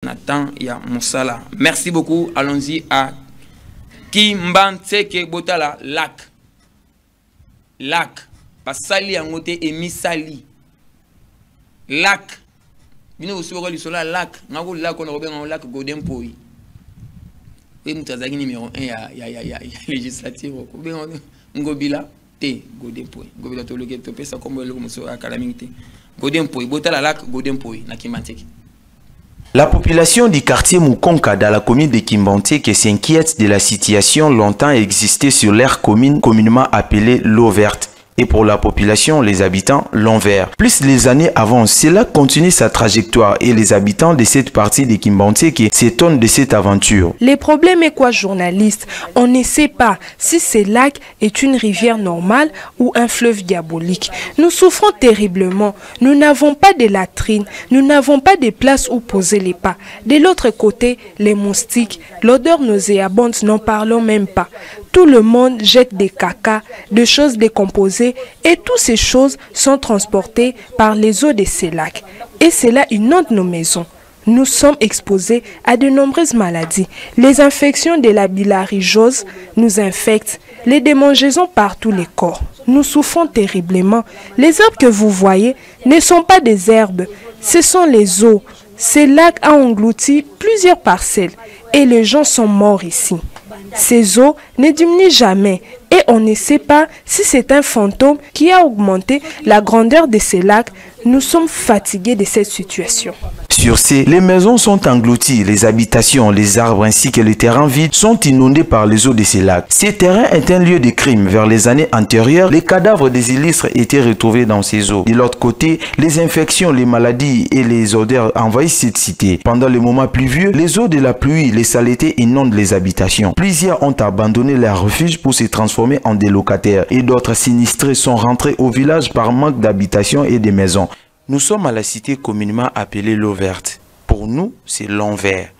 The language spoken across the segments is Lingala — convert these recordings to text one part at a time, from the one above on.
Nathan ya Moussala. Merci beaucoup. Allons-y à Kimbanteke Botala Lac. Lac. Pasali Angote et Misali. Lac. Bino aussi au sola lac. Ngako lac on a un lac Golden Poi. Oui, Moutazaki numéro 1 ya législative. Ngobila T Golden Poi. Ngobila to le to pesa comme le muso à calamité. Golden Poi. Botala Lac Golden Poi na Kimbanteke. La population du quartier Mukonka dans la commune de Kimbanteke s'inquiète de la situation longtemps existée sur l'aire commune communément appelée l'eau verte. Et pour la population, les habitants, l'envers. Plus les années avant, cela continue sa trajectoire et les habitants de cette partie de Kimbanteke s'étonnent de cette aventure. Les problèmes est quoi, journaliste? On ne sait pas si ce lac est une rivière normale ou un fleuve diabolique. Nous souffrons terriblement. Nous n'avons pas de latrines. Nous n'avons pas de place où poser les pas. De l'autre côté, les moustiques, l'odeur nauséabonde, n'en parlons même pas. Tout le monde jette des caca, des choses décomposées et toutes ces choses sont transportées par les eaux de ces lacs. Et cela inonde nos maisons. Nous sommes exposés à de nombreuses maladies. Les infections de la bilharziose nous infectent. Les démangeaisons par tous les corps. Nous souffrons terriblement. Les herbes que vous voyez ne sont pas des herbes, ce sont les eaux. Ces lacs ont englouti plusieurs parcelles et les gens sont morts ici. Ces eaux ne diminuent jamais et on ne sait pas si c'est un fantôme qui a augmenté la grandeur de ces lacs. Nous sommes fatigués de cette situation. Sur ces, les maisons sont englouties, les habitations, les arbres ainsi que les terrains vides sont inondés par les eaux de ces lacs. Ces terrains est un lieu de crime. Vers les années antérieures, les cadavres des illustres étaient retrouvés dans ces eaux. De l'autre côté, les infections, les maladies et les odeurs envahissent cette cité. Pendant les moments pluvieux, les eaux de la pluie, les saletés inondent les habitations. Plusieurs ont abandonné leur refuge pour se transformer en des locataires et d'autres sinistrés sont rentrés au village par manque d'habitation et de maisons. Nous sommes à la cité communément appelée l'eau verte. Pour nous, c'est l'envers.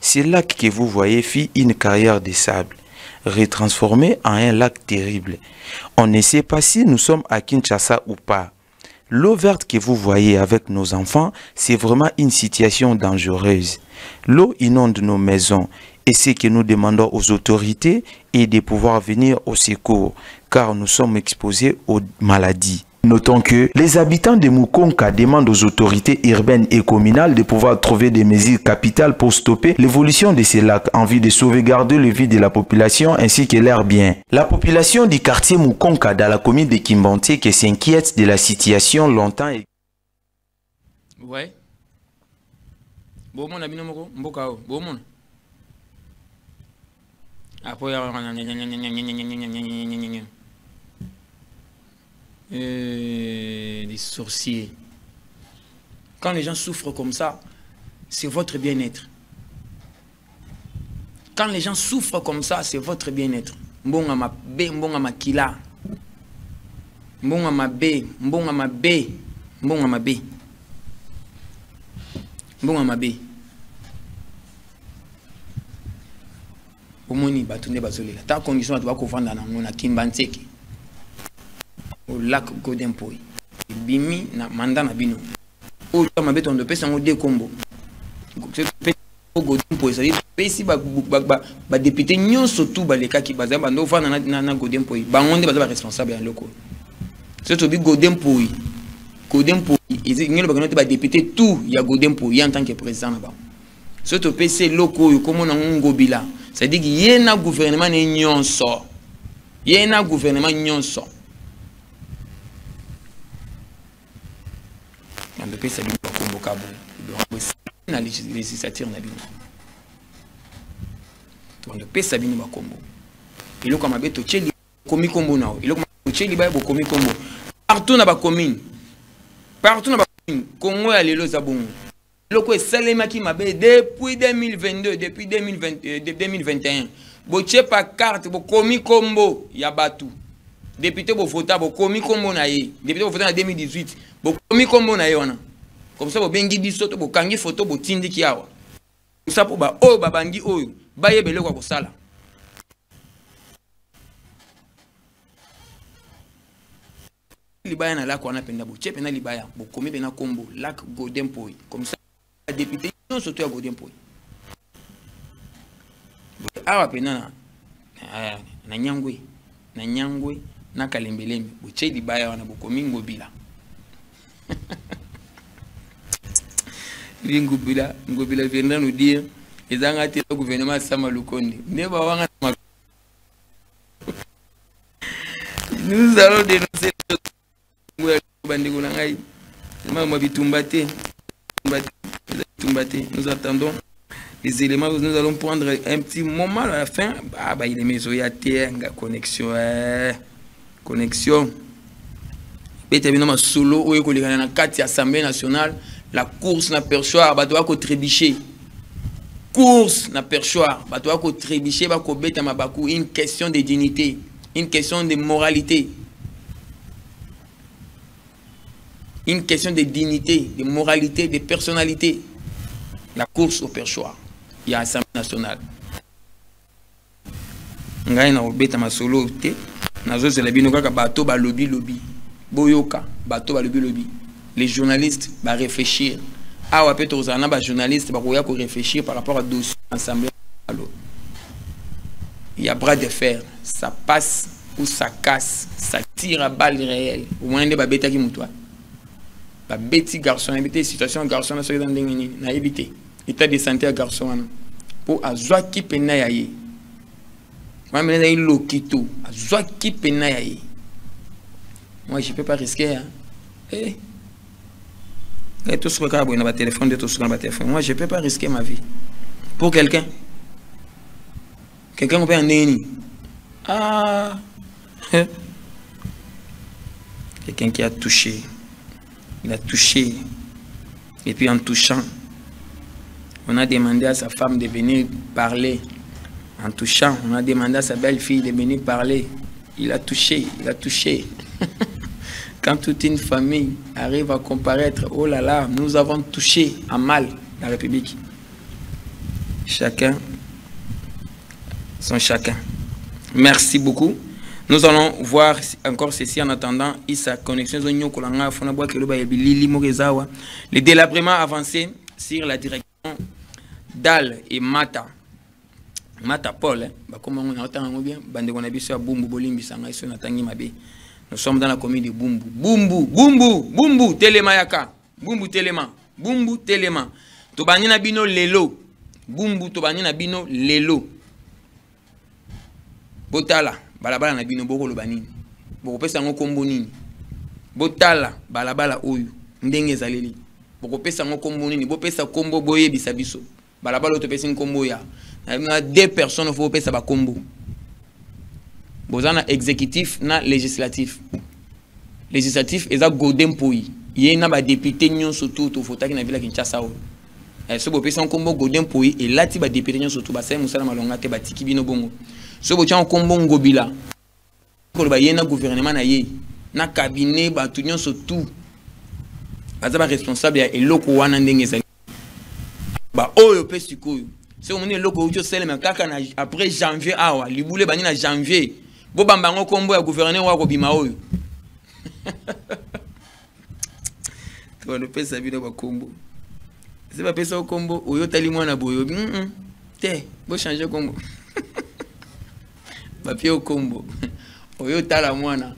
Ce lac que vous voyez fit une carrière de sable, retransformé en un lac terrible. On ne sait pas si nous sommes à Kinshasa ou pas. L'eau verte que vous voyez avec nos enfants, c'est vraiment une situation dangereuse. L'eau inonde nos maisons et ce que nous demandons aux autorités est de pouvoir venir au secours, car nous sommes exposés aux maladies. Notons que les habitants de Mukonka demandent aux autorités urbaines et communales de pouvoir trouver des mesures capitales pour stopper l'évolution de ces lacs en vue de sauvegarder le vie de la population ainsi que l'air bien. La population du quartier Mukonka dans la commune de Kimbanteke s'inquiète de la situation longtemps. Ouais. Des sorciers. Quand les gens souffrent comme ça, c'est votre bien-être. Quand les gens souffrent comme ça, c'est votre bien-être. Mbonga ma be, mbonga ma kila. Mbonga ma be, mbonga ma be, mbonga ma be. Mbonga ma be. Omoni batunde bazolela. Ta condition atu bakovanda na ngona Kimbanteke. Au lac Golden Poi. Bimi na manda na bino. O ma beto ndo pesa ngo de combo. Golden Poi ça dit pesi ba député nyonso tout ba leka ki bazaba ndo vana na Golden Poi. Ba ngonde bazaba responsable en loko. Surtout bi Golden Poi. Golden Poi, ils ngelo ba ba député tout ya Golden Poi en tant que président na ba. Surtout PC loko yo comme na ngobila. Ça dit qu'il y a un gouvernement nyonso. Il y a un gouvernement nyonso. On peut ça bien convoquer na législature na bino. On peut ça bien ba kombo. Il est comme abeto tcheli komi kombo na. Il est comme tcheli ba bo komi kombo. Partout na ba commune. Partout na ba commune. Congo ya lelo za bongo. Loko esalema ki mabe depuis 2022, depuis 2021. Bo chepa carte bo komi kombo ya batu. Député bo vota bo komi kombo na ye. Député bo vota en 2018. Bo komi kombo na ye wana. Comme ça bo bengi biso to bo kangi photo bo tindi ki awa. Comme ça po ba o ba bangi oyo ba yebele kwa kosala. Libaya na la ko na penda bo chepe na libaya bo komi pena kombo lac Golden Poi. Comme ça député non surtout à Godin Poy. Ah pena na nyangwe na kalembelembe boche libaya wana bokomi ngobila. Ngobila viendra nous dire les angati le gouvernement Sama Lukonde. Ne ba wanga nous allons dénoncer nous attendons les éléments, nous allons prendre un petit moment à la fin. Il est mis au connexion. Connexion. Solo ou l'Assemblée nationale, la course n'a perchoir, doit trébucher. Course n'a perchoir, doit trébucher, une question de dignité, une question de moralité. Une question de dignité, de moralité, de personnalité. La course au perchoir. Il y a l'Assemblée nationale. Ngai na obeta masolo te. Nazo c'est la binoka bato ba lobby. Boyoka bato ba lobby. Les journalistes va réfléchir. Ah ouais peut-être aux ana ba journalistes ba koya ko réfléchir par rapport à dossier Assemblée nationale. Il y a bras de fer, ça passe ou ça casse, ça tire à balles réelles. Au moins de ba beta ki mutwa. Ba beti garçon, éviter situation garçon na so dans ndengeni na éviter. État de santé à garçon pour azwa ki pena yaye. Moi mais na lokito, azwa ki pena yaye. Moi je peux pas risquer hein. Et tout ce que on a téléphone de tout ce qu'on a téléphone. Moi je peux pas risquer ma vie pour quelqu'un. Quelqu'un peut en neni. Ah. Quelqu'un qui a touché. Il a touché. Et puis en touchant, on a demandé à sa femme de venir parler. En touchant, on a demandé à sa belle-fille de venir parler. Il a touché, il a touché. Quand toute une famille arrive à comparaître, oh là là, nous avons touché à mal la République. Chacun, son chacun. Merci beaucoup. Nous allons voir encore ceci en attendant. Sa connexion le délabrement avancé sur la direction d'Al et Mata. Mata Paul, nous sommes dans la commune de Bumbu. Bumbu, Télémayaka. Bumbu, Téléma. Bumbu, Téléma. Tobanina bino lelo. Bumbu, Tobanina bino lelo. Botala, balabala na bino boko lobanini. Boko pesa ngo kombo nini. Botala, balabala oyo. Ndenge zaleli. Boko pesa ngo kombo nini. Bo pesa kombo boye bisabiso. Balabala oto pesa kombo ya. Na deux personnes faut pesa ba kombo. Bozana exécutif na législatif. Législatif eza Godin Poy. Yé na ba député nyon surtout to fotaki na villa Kinshasa o. So bo pesa kombo Godin Poy et là ti ba député nyon surtout ba sai musala malonga te ba tiki bino bongo. So bo tia kombo ngobila. Ko ba yé na gouvernement na yé na cabinet ba tout nyon surtout. Baza ba responsable ya eloko wana ndenge za. Ba oyo pe sikoyo. C'est au moment eloko ujo selema kaka na après janvier awa libule bani na janvier. Bo bambango kombo ya gouverneur wa kobima oyo. To no pesa bino ba kombo. C'est pas pesa kombo oyo tali mwana boyo. Te, bo changer kombo. Ba pio kombo. Oyo tala mwana.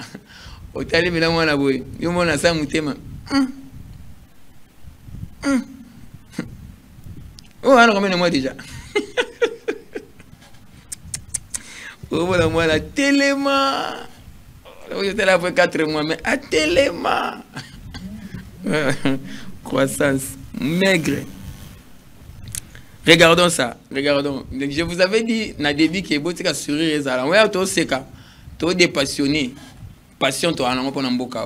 O tali mina mwana boyo. Yo mona sa mutema. Oh, alors ramène-moi déjà. Oh, voilà, moi, la Téléma. J'étais là pour 4 mois, mais à Téléma. Croissance maigre. Regardons ça. Regardons. Je vous avais dit, na début, que vous avez sourire les alants. Ouais, tu sais quoi. Tu es dépassionné. Passion, tu as un peu d'amboka.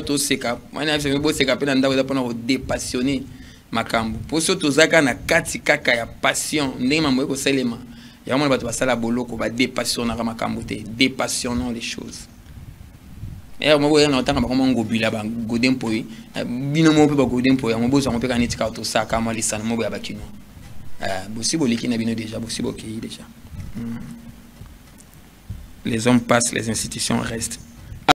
Tu sais quoi. Moi, je suis dépassionné. Makambo. Pour ce que zaka na kati kaka ya passion, ndema mweko selema. Ya mwana batu basala boloko ba dépassionner makambo te, dépassionnons les choses. Et moi na otanga ba ngobila ba Godin Poy, bino mo pe ba Godin Poy, mo bozo mo pe kaniti ka to saka mo lisana mo ya bakino. Bossi boliki na bino déjà, bossi boki déjà. Les hommes passent, les institutions restent.